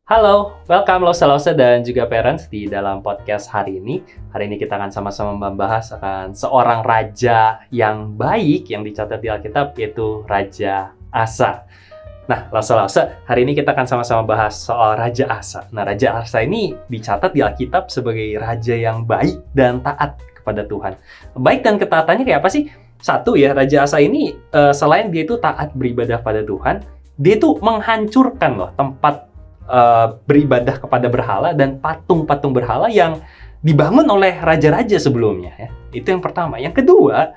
Halo, welcome Lose dan juga parents di dalam podcast hari ini. Hari ini kita akan sama-sama membahas akan seorang raja yang baik yang dicatat di Alkitab, yaitu Raja Asa. Nah, Lose, hari ini kita akan sama-sama bahas soal Raja Asa. Nah, Raja Asa ini dicatat di Alkitab sebagai raja yang baik dan taat kepada Tuhan. Baik dan ketaatannya kayak apa sih? Satu ya, Raja Asa ini selain dia itu taat beribadah pada Tuhan, dia itu menghancurkan loh tempat beribadah kepada berhala dan patung-patung berhala yang dibangun oleh raja-raja sebelumnya ya. Itu yang pertama. Yang kedua,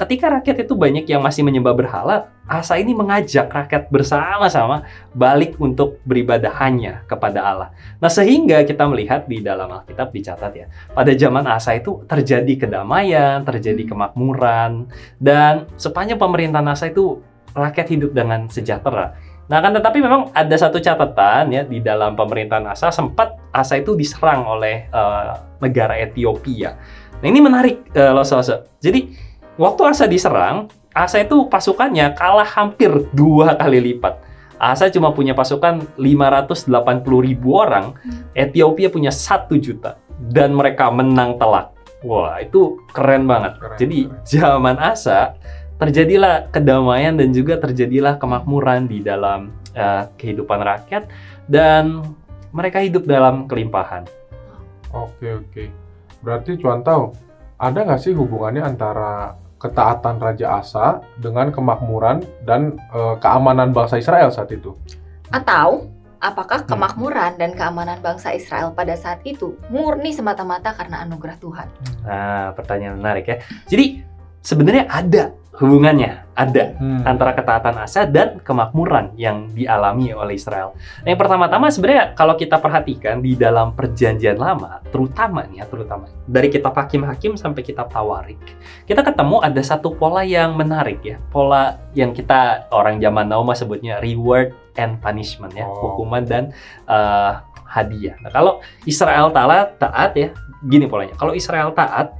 ketika rakyat itu banyak yang masih menyembah berhala, Asa ini mengajak rakyat bersama-sama balik untuk beribadah hanya kepada Allah. Nah, sehingga kita melihat di dalam Alkitab dicatat ya, pada zaman Asa itu terjadi kedamaian, terjadi kemakmuran, dan sepanjang pemerintahan Asa itu rakyat hidup dengan sejahtera. Nah, kan tetapi memang ada satu catatan ya, di dalam pemerintahan Asa sempat Asa itu diserang oleh negara Ethiopia. Nah, ini menarik Lose. Jadi waktu Asa diserang, Asa itu pasukannya kalah hampir 2 kali lipat. Asa cuma punya pasukan 580.000 orang, Ethiopia punya 1 juta dan mereka menang telak. Wah, itu keren banget. Jadi zaman Asa terjadilah kedamaian dan juga terjadilah kemakmuran di dalam kehidupan rakyat dan mereka hidup dalam kelimpahan. Oke. Berarti Cuan tahu, ada nggak sih hubungannya antara ketaatan Raja Asa dengan kemakmuran dan keamanan bangsa Israel saat itu? Atau apakah kemakmuran dan keamanan bangsa Israel pada saat itu murni semata-mata karena anugerah Tuhan? Nah, pertanyaan menarik ya. Jadi sebenarnya ada hubungannya, ada antara ketaatan Asa dan kemakmuran yang dialami oleh Israel. Nah, yang pertama-tama sebenarnya kalau kita perhatikan di dalam Perjanjian Lama, terutama dari kitab Hakim-Hakim sampai kitab Tawarik, kita ketemu ada satu pola yang menarik ya, pola yang kita orang zaman now sebutnya reward and punishment ya, hukuman dan hadiah. Nah, kalau Israel taat ya, gini polanya. Kalau Israel taat,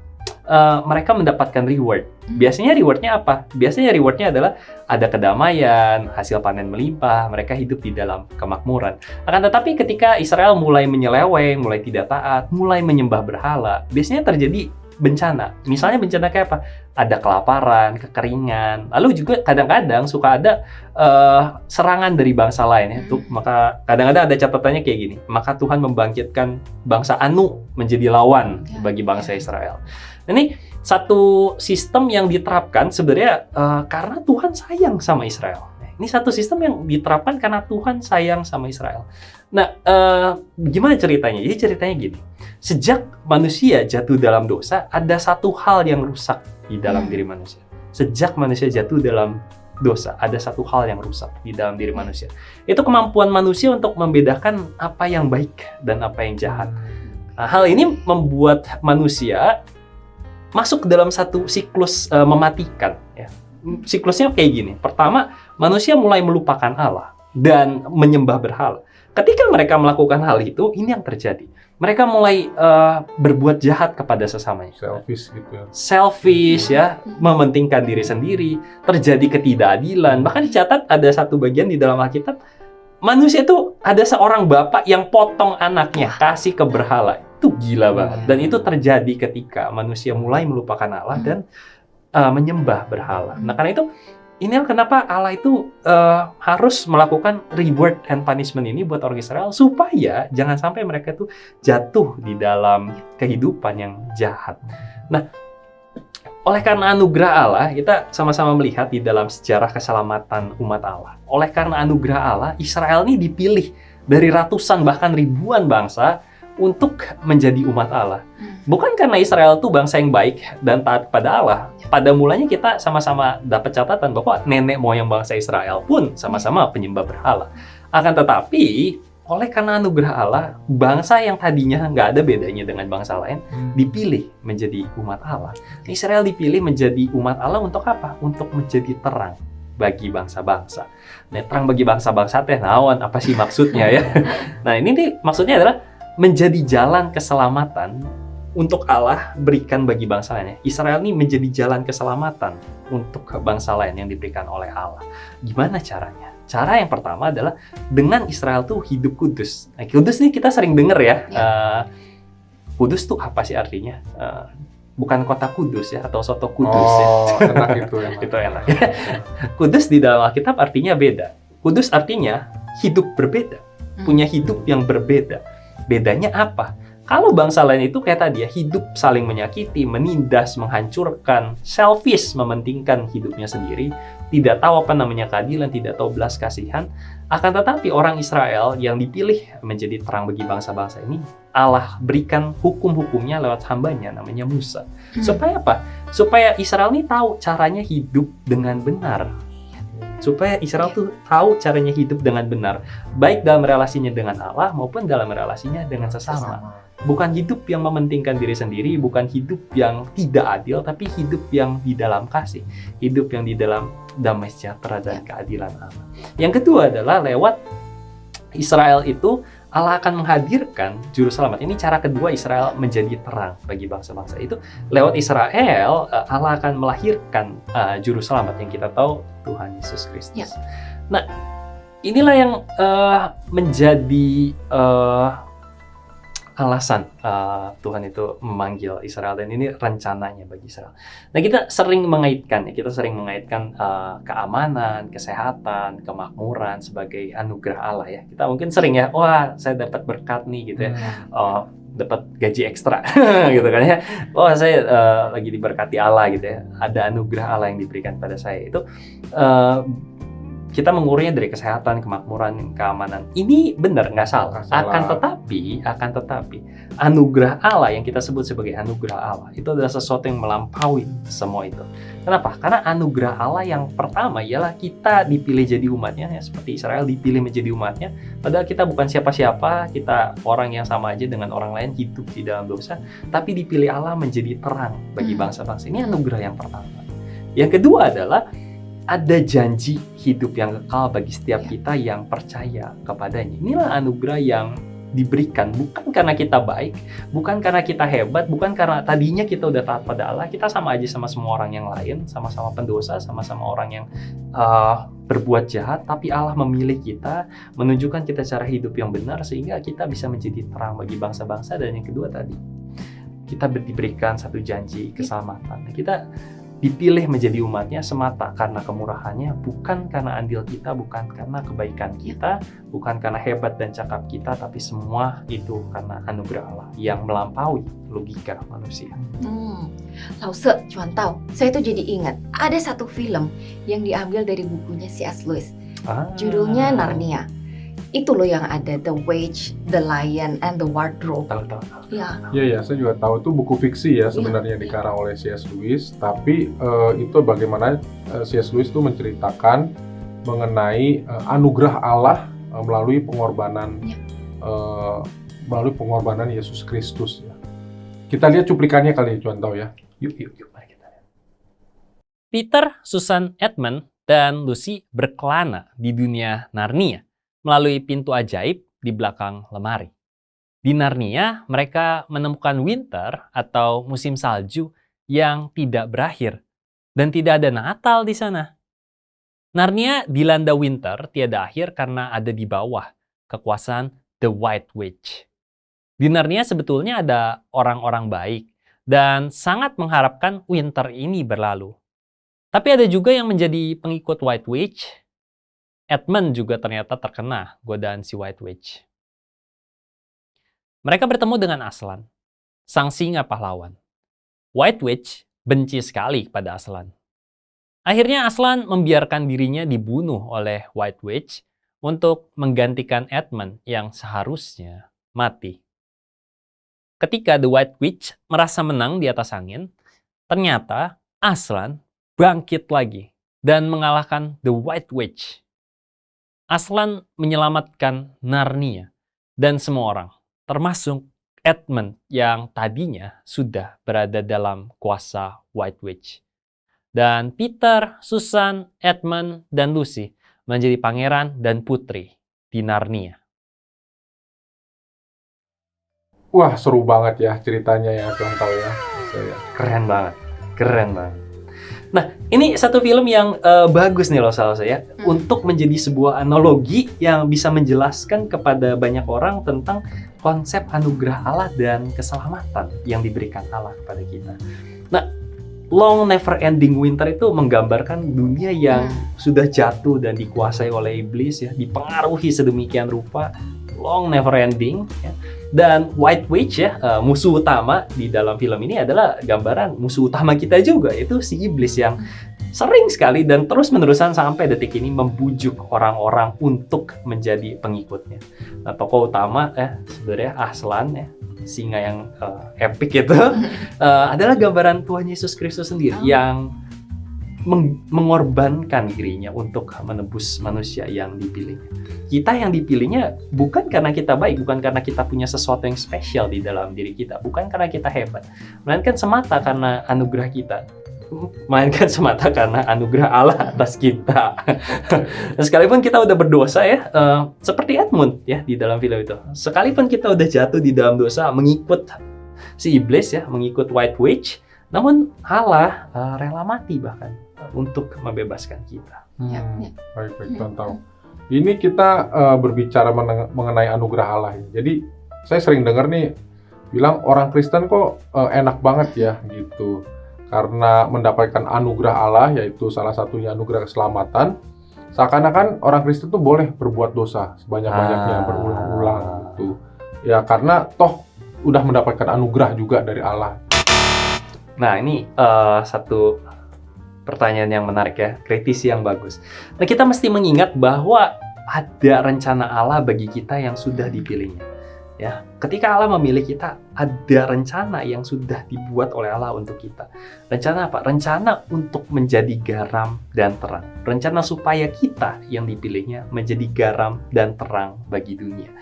mereka mendapatkan reward. Biasanya rewardnya apa? Biasanya rewardnya adalah ada kedamaian, hasil panen melimpah, mereka hidup di dalam kemakmuran. Akan tetapi ketika Israel mulai menyeleweng, mulai tidak taat, mulai menyembah berhala, biasanya terjadi bencana. Misalnya bencana kayak apa? Ada kelaparan, kekeringan, lalu juga kadang-kadang suka ada serangan dari bangsa lain ya. Maka kadang-kadang ada catatannya kayak gini, maka Tuhan membangkitkan bangsa Anu menjadi lawan bagi bangsa Israel. Ini satu sistem yang diterapkan sebenarnya karena Tuhan sayang sama Israel. Ini satu sistem yang diterapkan karena Tuhan sayang sama Israel. Nah, gimana ceritanya? Jadi ceritanya gini, sejak manusia jatuh dalam dosa, ada satu hal yang rusak di dalam diri manusia. Sejak manusia jatuh dalam dosa, ada satu hal yang rusak di dalam diri manusia. Itu kemampuan manusia untuk membedakan apa yang baik dan apa yang jahat. Nah, hal ini membuat manusia masuk ke dalam satu siklus mematikan. Ya. Siklusnya kayak gini. Pertama, manusia mulai melupakan Allah dan menyembah berhala. Ketika mereka melakukan hal itu, ini yang terjadi. Mereka mulai berbuat jahat kepada sesamanya. Selfish gitu ya. Selfish ya, mementingkan diri sendiri, terjadi ketidakadilan. Bahkan dicatat ada satu bagian di dalam Alkitab, manusia itu ada seorang bapak yang potong anaknya, kasih ke berhala. Itu gila banget. Dan itu terjadi ketika manusia mulai melupakan Allah dan menyembah berhala. Nah, karena itu inilah kenapa Allah itu harus melakukan reward and punishment ini buat orang Israel supaya jangan sampai mereka itu jatuh di dalam kehidupan yang jahat. Nah, oleh karena anugerah Allah, kita sama-sama melihat di dalam sejarah keselamatan umat Allah. Oleh karena anugerah Allah, Israel ini dipilih dari ratusan bahkan ribuan bangsa untuk menjadi umat Allah. Bukan karena Israel itu bangsa yang baik dan taat kepada Allah. Pada mulanya kita sama-sama dapat catatan bahwa nenek moyang bangsa Israel pun sama-sama penyembah berhala. Akan tetapi, oleh karena anugerah Allah, bangsa yang tadinya nggak ada bedanya dengan bangsa lain, dipilih menjadi umat Allah. Israel dipilih menjadi umat Allah untuk apa? Untuk menjadi terang bagi bangsa-bangsa. Nah, terang bagi bangsa-bangsa teh naon, apa sih maksudnya ya? Nah, ini nih maksudnya adalah menjadi jalan keselamatan untuk Allah berikan bagi bangsa lainnya. Israel ini menjadi jalan keselamatan untuk bangsa lain yang diberikan oleh Allah. Gimana caranya? Cara yang pertama adalah dengan Israel tuh hidup kudus. Nah, kudus nih kita sering dengar ya. Kudus tuh apa sih artinya? Bukan kota kudus ya, atau soto kudus ya. Enak itu ya. Itu enak. Kudus di dalam Alkitab artinya beda. Kudus artinya hidup berbeda, punya hidup yang berbeda. Bedanya apa? Kalau bangsa lain itu kayak tadi ya, hidup saling menyakiti, menindas, menghancurkan, selfish, mementingkan hidupnya sendiri, tidak tahu apa namanya keadilan, tidak tahu belas kasihan. Akan tetapi orang Israel yang dipilih menjadi terang bagi bangsa-bangsa ini, Allah berikan hukum-hukumnya lewat hambanya namanya Musa. Supaya apa? Supaya Israel ini tahu caranya hidup dengan benar. Supaya Israel tuh tahu caranya hidup dengan benar, baik dalam relasinya dengan Allah maupun dalam relasinya dengan sesama. Bukan hidup yang mementingkan diri sendiri, bukan hidup yang tidak adil, tapi hidup yang di dalam kasih, hidup yang di dalam damai sejahtera dan keadilan Allah. Yang kedua adalah lewat Israel itu Allah akan menghadirkan juru selamat. Ini cara kedua Israel menjadi terang bagi bangsa-bangsa itu. Lewat Israel, Allah akan melahirkan juru selamat yang kita tahu, Tuhan Yesus Kristus. Nah, inilah yang menjadi alasan Tuhan itu memanggil Israel, dan ini rencananya bagi Israel. Nah, kita sering mengaitkan keamanan, kesehatan, kemakmuran sebagai anugerah Allah ya. Kita mungkin sering ya, wah saya dapat berkat nih gitu ya, dapat gaji ekstra gitu kan ya. Oh saya lagi diberkati Allah gitu ya. Ada anugerah Allah yang diberikan pada saya itu. Kita mengurusnya dari kesehatan, kemakmuran, keamanan. Ini benar, nggak salah. Akan tetapi, anugerah Allah yang kita sebut sebagai anugerah Allah itu adalah sesuatu yang melampaui semua itu. Kenapa? Karena anugerah Allah yang pertama ialah kita dipilih jadi umatnya, ya, seperti Israel dipilih menjadi umatnya. Padahal kita bukan siapa-siapa, kita orang yang sama aja dengan orang lain, hidup di dalam dosa. Tapi dipilih Allah menjadi terang bagi bangsa-bangsa. Ini anugerah yang pertama. Yang kedua adalah ada janji hidup yang kekal bagi setiap kita yang percaya kepadanya. Inilah anugerah yang diberikan bukan karena kita baik, bukan karena kita hebat, bukan karena tadinya kita udah taat pada Allah. Kita sama aja sama semua orang yang lain, sama-sama pendosa, sama-sama orang yang berbuat jahat. Tapi Allah memilih kita, menunjukkan kita cara hidup yang benar sehingga kita bisa menjadi terang bagi bangsa-bangsa. Dan yang kedua tadi, kita diberikan satu janji keselamatan. Kita dipilih menjadi umatnya semata karena kemurahannya, bukan karena andil kita, bukan karena kebaikan kita, bukan karena hebat dan cakap kita, tapi semua itu karena anugerah Allah yang melampaui logika manusia. Lause, cuan tahu, saya tuh jadi ingat ada satu film yang diambil dari bukunya C.S. Lewis, judulnya Narnia. Itu loh yang ada The Witch, The Lion, and the Wardrobe. Tahu. Iya, saya juga tahu itu buku fiksi ya sebenarnya dikarang oleh C.S. Lewis. Tapi itu bagaimana C.S. Lewis itu menceritakan mengenai anugerah Allah melalui pengorbanan Yesus Kristus. Ya. Kita lihat cuplikannya kali ya, contoh ya. Yuk, mari kita lihat. Peter, Susan, Edmund, dan Lucy berkelana di dunia Narnia melalui pintu ajaib di belakang lemari. Di Narnia, mereka menemukan winter atau musim salju yang tidak berakhir dan tidak ada Natal di sana. Narnia dilanda winter tiada akhir karena ada di bawah kekuasaan The White Witch. Di Narnia sebetulnya ada orang-orang baik dan sangat mengharapkan winter ini berlalu. Tapi ada juga yang menjadi pengikut White Witch. Edmund juga ternyata terkena godaan si White Witch. Mereka bertemu dengan Aslan, sang singa pahlawan. White Witch benci sekali pada Aslan. Akhirnya Aslan membiarkan dirinya dibunuh oleh White Witch untuk menggantikan Edmund yang seharusnya mati. Ketika The White Witch merasa menang di atas angin, ternyata Aslan bangkit lagi dan mengalahkan The White Witch. Aslan menyelamatkan Narnia dan semua orang, termasuk Edmund yang tadinya sudah berada dalam kuasa White Witch. Dan Peter, Susan, Edmund, dan Lucy menjadi pangeran dan putri di Narnia. Wah, seru banget ya ceritanya ya, Tuhan tahu ya. Keren banget, keren banget. Nah, ini satu film yang bagus nih loh saya untuk menjadi sebuah analogi yang bisa menjelaskan kepada banyak orang tentang konsep anugerah Allah dan keselamatan yang diberikan Allah kepada kita. Nah, Long Never Ending Winter itu menggambarkan dunia yang sudah jatuh dan dikuasai oleh iblis ya, dipengaruhi sedemikian rupa. Long Never Ending ya. Dan White Witch ya, musuh utama di dalam film ini adalah gambaran musuh utama kita juga, itu si iblis yang sering sekali dan terus-menerusan sampai detik ini membujuk orang-orang untuk menjadi pengikutnya. Nah, tokoh utama sebenarnya Aslan ya, singa yang epic itu adalah gambaran Tuhan Yesus Kristus sendiri yang mengorbankan dirinya untuk menebus manusia yang dipilihnya. Kita yang dipilihnya bukan karena kita baik, bukan karena kita punya sesuatu yang spesial di dalam diri kita, bukan karena kita hebat, melainkan semata karena anugerah kita, melainkan semata karena anugerah Allah atas kita. Dan sekalipun kita udah berdosa ya, seperti Edmund ya di dalam film itu, sekalipun kita udah jatuh di dalam dosa, mengikut si iblis ya, mengikut White Witch, namun Allah rela mati bahkan untuk membebaskan kita. Baik, Tuhan tahu. Ini kita berbicara mengenai anugerah Allah. Jadi saya sering dengar nih bilang orang Kristen kok enak banget ya gitu. Karena mendapatkan anugerah Allah, yaitu salah satunya anugerah keselamatan, seakan-akan orang Kristen tuh boleh berbuat dosa sebanyak-banyaknya berulang-ulang gitu. Ya karena toh udah mendapatkan anugerah juga dari Allah. Nah, ini satu pertanyaan yang menarik ya, kritisi yang bagus. Nah, kita mesti mengingat bahwa ada rencana Allah bagi kita yang sudah dipilihnya. Ya, ketika Allah memilih kita, ada rencana yang sudah dibuat oleh Allah untuk kita. Rencana apa? Rencana untuk menjadi garam dan terang. Rencana supaya kita yang dipilihnya menjadi garam dan terang bagi dunia.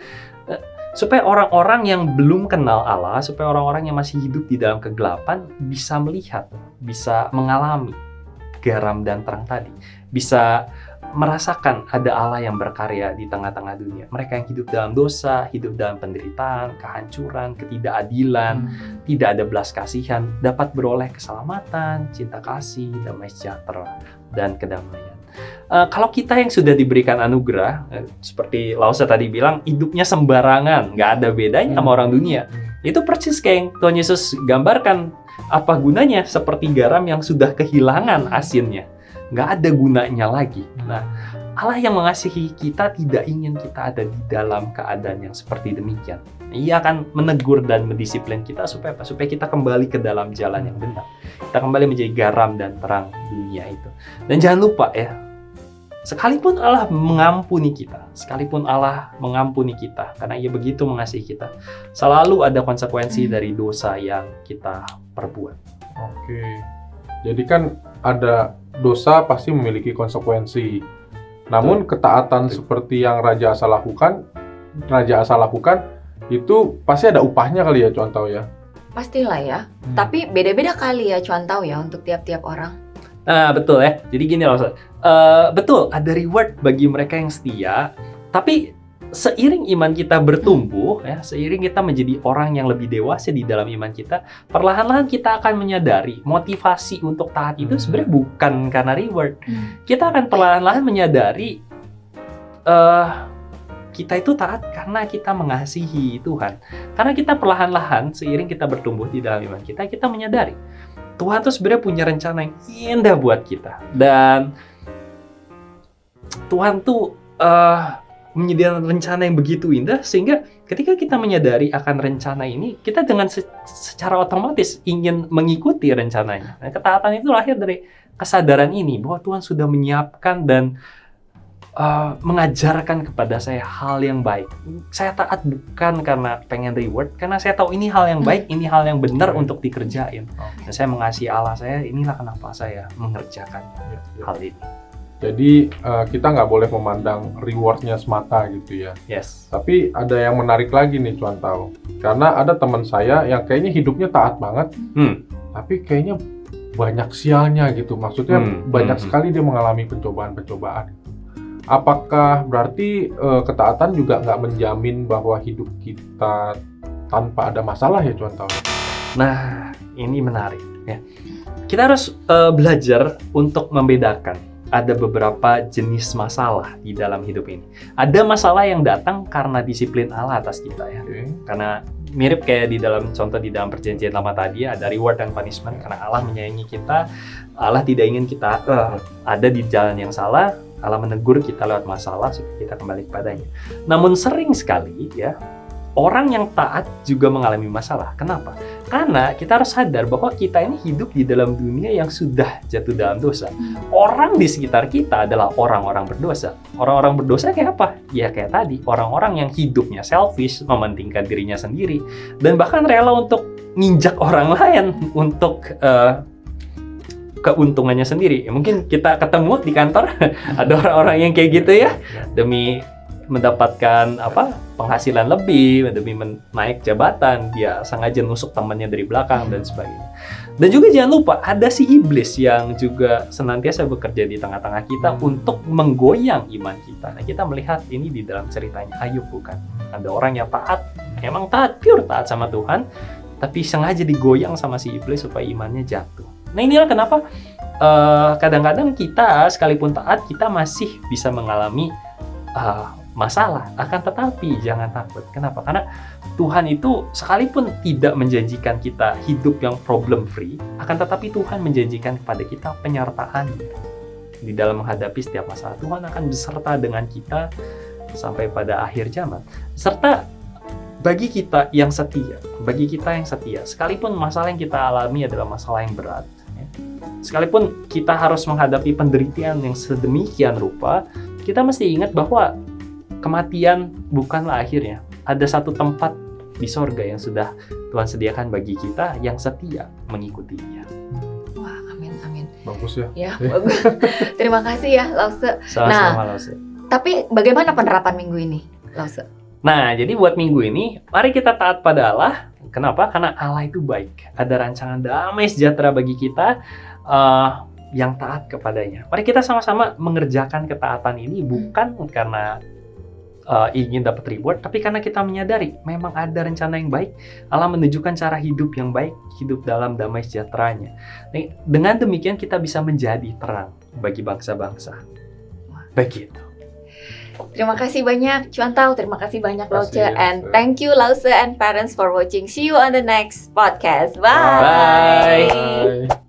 Supaya orang-orang yang belum kenal Allah, supaya orang-orang yang masih hidup di dalam kegelapan bisa melihat, bisa mengalami garam dan terang tadi, bisa merasakan ada Allah yang berkarya di tengah-tengah dunia. Mereka yang hidup dalam dosa, hidup dalam penderitaan, kehancuran, ketidakadilan, tidak ada belas kasihan, dapat beroleh keselamatan, cinta kasih, damai sejahtera, dan kedamaian. Kalau kita yang sudah diberikan anugerah, seperti Lause tadi bilang, hidupnya sembarangan, nggak ada bedanya sama orang dunia. Itu persis kayak yang Tuhan Yesus gambarkan, apa gunanya seperti garam yang sudah kehilangan asinnya. Nggak ada gunanya lagi. Nah, Allah yang mengasihi kita tidak ingin kita ada di dalam keadaan yang seperti demikian. Ia akan menegur dan mendisiplin kita supaya apa? Supaya kita kembali ke dalam jalan yang benar. Kita kembali menjadi garam dan terang dunia itu. Dan jangan lupa ya, sekalipun Allah mengampuni kita, karena Ia begitu mengasihi kita, selalu ada konsekuensi dari dosa yang kita perbuat. Oke, jadi kan ada dosa pasti memiliki konsekuensi. Namun ketaatan seperti yang Raja Asa lakukan itu pasti ada upahnya kali ya, Cuan tahu ya? Pastilah ya. Tapi beda-beda kali ya, Cuan tahu ya, untuk tiap-tiap orang. Nah, betul ya. Jadi gini loh, betul ada reward bagi mereka yang setia. Tapi seiring iman kita bertumbuh, ya, seiring kita menjadi orang yang lebih dewasa di dalam iman kita, perlahan-lahan kita akan menyadari motivasi untuk taat itu sebenarnya bukan karena reward. Kita akan perlahan-lahan menyadari kita itu taat karena kita mengasihi Tuhan. Karena kita perlahan-lahan seiring kita bertumbuh di dalam iman kita menyadari Tuhan tuh sebenarnya punya rencana yang indah buat kita. Dan Tuhan tuh menyediakan rencana yang begitu indah, sehingga ketika kita menyadari akan rencana ini, kita dengan secara otomatis ingin mengikuti rencananya. Nah, ketaatan itu lahir dari kesadaran ini, bahwa Tuhan sudah menyiapkan dan mengajarkan kepada saya hal yang baik. Saya taat bukan karena pengen reward, karena saya tahu ini hal yang baik, ini hal yang benar untuk dikerjain. Dan saya mengasihi Allah saya, inilah kenapa saya mengerjakan hal ini. Jadi kita nggak boleh memandang rewardnya semata gitu ya. Yes. Tapi ada yang menarik lagi nih, Cuan tahu. Karena ada teman saya yang kayaknya hidupnya taat banget, tapi kayaknya banyak sialnya gitu. Maksudnya banyak sekali dia mengalami pencobaan-pencobaan. Apakah berarti ketaatan juga nggak menjamin bahwa hidup kita tanpa ada masalah ya Cuan Tau. Nah, ini menarik ya. Kita harus belajar untuk membedakan. Ada beberapa jenis masalah di dalam hidup ini. Ada masalah yang datang karena disiplin Allah atas kita ya. Karena mirip kayak di dalam contoh di dalam perjanjian lama tadi, ada reward and punishment karena Allah menyayangi kita. Allah tidak ingin kita ada di jalan yang salah. Allah menegur kita lewat masalah supaya kita kembali kepadanya. Namun sering sekali ya, orang yang taat juga mengalami masalah. Kenapa? Karena kita harus sadar bahwa kita ini hidup di dalam dunia yang sudah jatuh dalam dosa. Orang di sekitar kita adalah orang-orang berdosa. Orang-orang berdosa kayak apa? Ya kayak tadi, orang-orang yang hidupnya selfish, mementingkan dirinya sendiri, dan bahkan rela untuk nginjak orang lain untuk keuntungannya sendiri. Mungkin kita ketemu di kantor, ada orang-orang yang kayak gitu ya, demi mendapatkan penghasilan lebih, demi naik jabatan, dia sengaja nusuk temannya dari belakang dan sebagainya. Dan juga jangan lupa ada si iblis yang juga senantiasa bekerja di tengah-tengah kita untuk menggoyang iman kita. Nah, kita melihat ini di dalam ceritanya Ayub, bukan? Ada orang yang taat, emang taat, pure taat sama Tuhan, tapi sengaja digoyang sama si iblis supaya imannya jatuh. Nah, inilah kenapa kadang-kadang kita sekalipun taat, kita masih bisa mengalami masalah. Akan tetapi jangan takut. Kenapa? Karena Tuhan itu sekalipun tidak menjanjikan kita hidup yang problem free, akan tetapi Tuhan menjanjikan kepada kita penyertaan di dalam menghadapi setiap masalah. Tuhan akan beserta dengan kita sampai pada akhir zaman. Serta bagi kita yang setia, sekalipun masalah yang kita alami adalah masalah yang berat, sekalipun kita harus menghadapi penderitaan yang sedemikian rupa, kita mesti ingat bahwa kematian bukanlah akhirnya. Ada satu tempat di sorga yang sudah Tuhan sediakan bagi kita yang setia mengikutinya. Wah, amin, amin. Bagus ya. Ya, bagus. Terima kasih ya, Lause. Sama-sama, Lause. Tapi bagaimana penerapan minggu ini, Lause? Nah, jadi buat minggu ini, mari kita taat pada Allah. Kenapa? Karena Allah itu baik. Ada rancangan damai sejahtera bagi kita yang taat kepadanya. Mari kita sama-sama mengerjakan ketaatan ini bukan karena ingin dapat reward, tapi karena kita menyadari memang ada rencana yang baik. Allah menunjukkan cara hidup yang baik, hidup dalam damai sejahteranya. Nah, dengan demikian kita bisa menjadi terang bagi bangsa-bangsa. Begitu. Terima kasih banyak Cuan Tau, terima kasih banyak Lause, and Lause. thank you Lause and parents for watching. See you on the next podcast. Bye. Bye.